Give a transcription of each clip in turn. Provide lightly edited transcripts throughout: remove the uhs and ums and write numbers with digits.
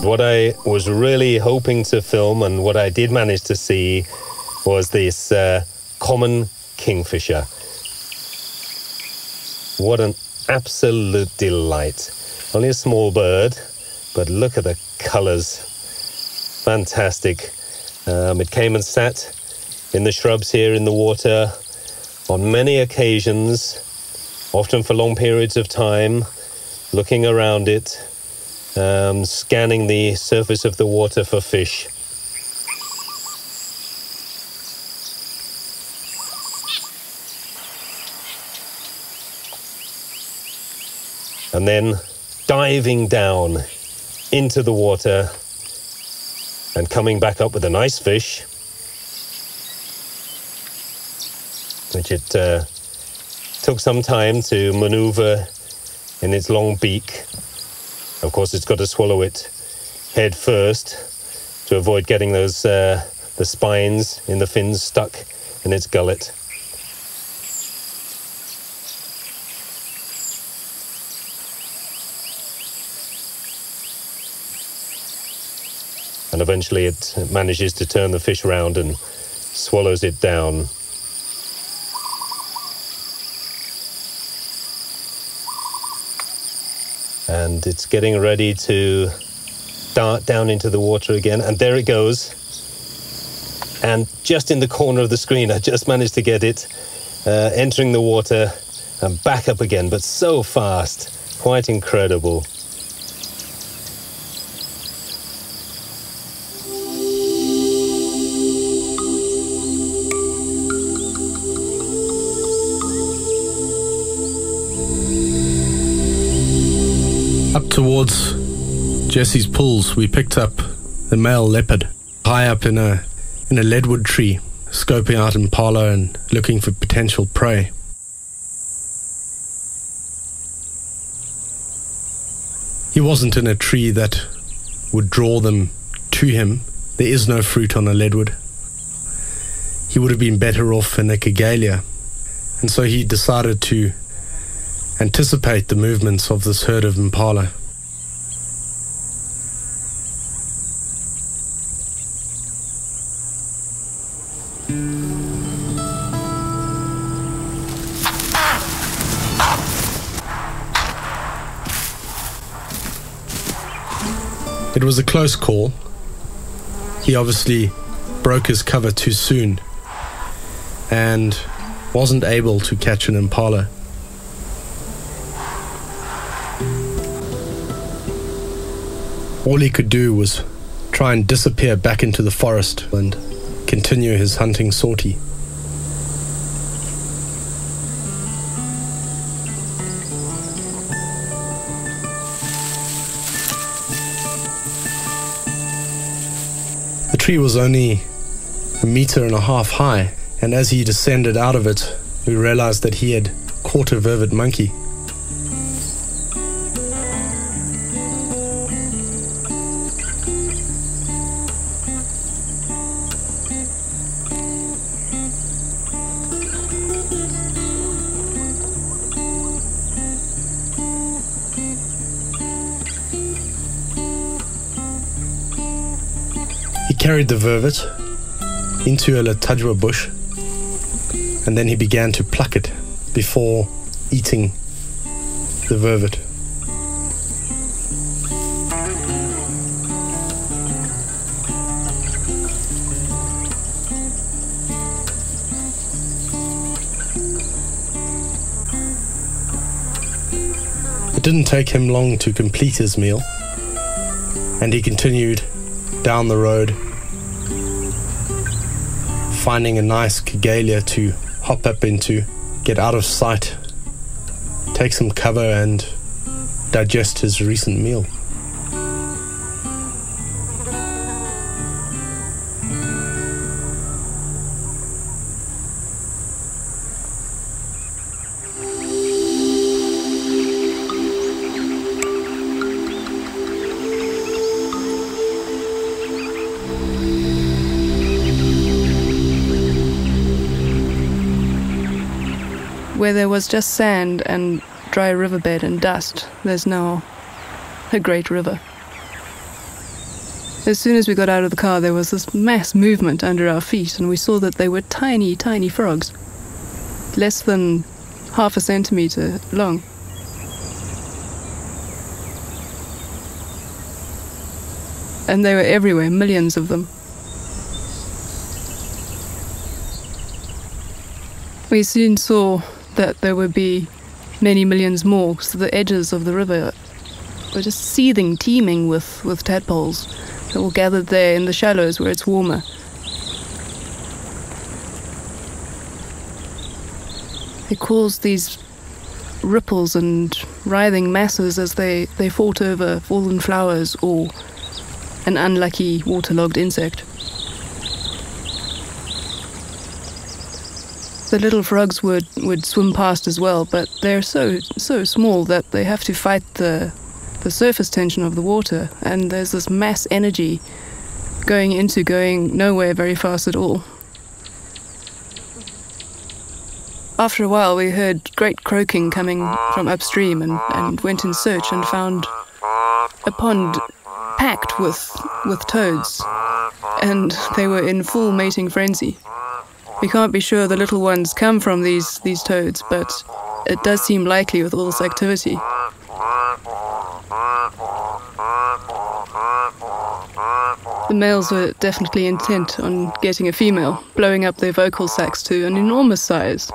what I was really hoping to film, and what I did manage to see, was this common kingfisher. What an absolute delight. Only a small bird, but look at the colours. Fantastic. It came and sat in the shrubs here in the water on many occasions, often for long periods of time, looking around it, scanning the surface of the water for fish. And then diving down into the water and coming back up with a nice fish, which it took some time to maneuver in its long beak. Of course, it's got to swallow it head first to avoid getting those the spines in the fins stuck in its gullet. And eventually it manages to turn the fish round and swallows it down. And it's getting ready to dart down into the water again. And there it goes. And just in the corner of the screen, I just managed to get it entering the water and back up again, but so fast. Quite incredible. Up towards Jesse's pools, we picked up the male leopard high up in a leadwood tree, scoping out impala and looking for potential prey. He wasn't in a tree that would draw them to him. There is no fruit on a leadwood. He would have been better off in a Kigelia, and so he decided to anticipate the movements of this herd of impala. It was a close call. He obviously broke his cover too soon and wasn't able to catch an impala. All he could do was try and disappear back into the forest and continue his hunting sortie. The tree was only 1.5 meters high, and as he descended out of it, we realized that he had caught a vervet monkey. He carried the vervet into a latudua bush, and then he began to pluck it before eating the vervet. It didn't take him long to complete his meal, and he continued down the road, finding a nice Kigelia to hop up into, get out of sight, take some cover and digest his recent meal. Where there was just sand and dry riverbed and dust, there's now a great river. As soon as we got out of the car, there was this mass movement under our feet, and we saw that they were tiny, tiny frogs, less than half a centimetre long. And they were everywhere, millions of them. We soon saw that there would be many millions more, so the edges of the river were just seething, teeming with tadpoles that were gathered there in the shallows where it's warmer. They caused these ripples and writhing masses as they fought over fallen flowers or an unlucky waterlogged insect. The little frogs would swim past as well, but they're so small that they have to fight the surface tension of the water, and there's this mass energy going nowhere very fast at all. After a while we heard great croaking coming from upstream and went in search and found a pond packed with toads, and they were in full mating frenzy. We can't be sure the little ones come from these toads, but it does seem likely with all this activity. The males were definitely intent on getting a female, blowing up their vocal sacs to an enormous size.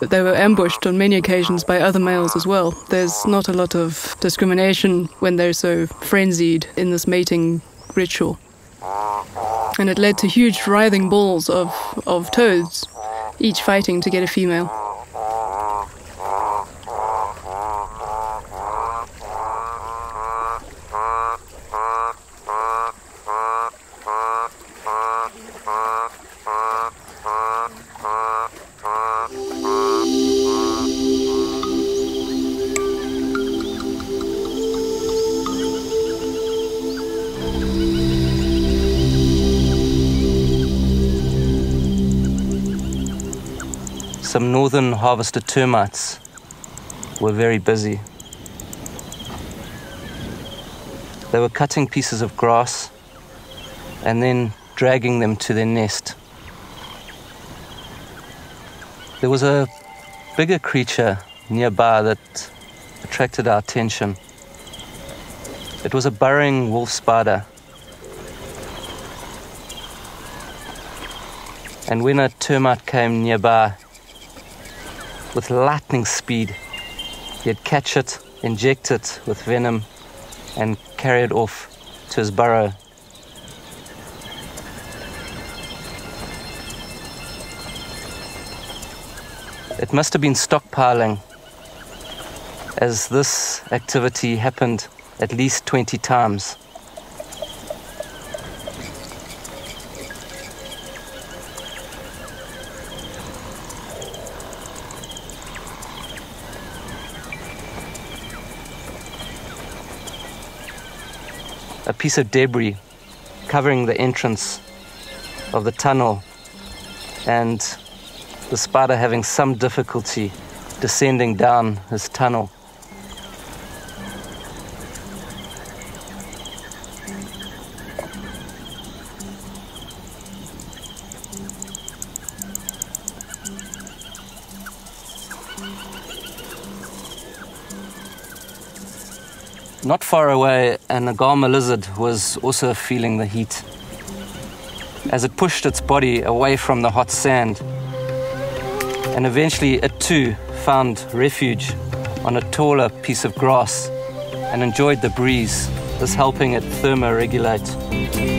But they were ambushed on many occasions by other males as well. There's not a lot of discrimination when they're so frenzied in this mating ritual. And it led to huge writhing balls of toads, each fighting to get a female. Some northern harvester termites were very busy. They were cutting pieces of grass and then dragging them to their nest. There was a bigger creature nearby that attracted our attention. It was a burrowing wolf spider. And when a termite came nearby, with lightning speed, he'd catch it, inject it with venom, and carry it off to his burrow. It must have been stockpiling, as this activity happened at least 20 times. A piece of debris covering the entrance of the tunnel, and the spider having some difficulty descending down his tunnel. Not far away, an agama lizard was also feeling the heat. As it pushed its body away from the hot sand, and eventually it too found refuge on a taller piece of grass and enjoyed the breeze, thus helping it thermoregulate.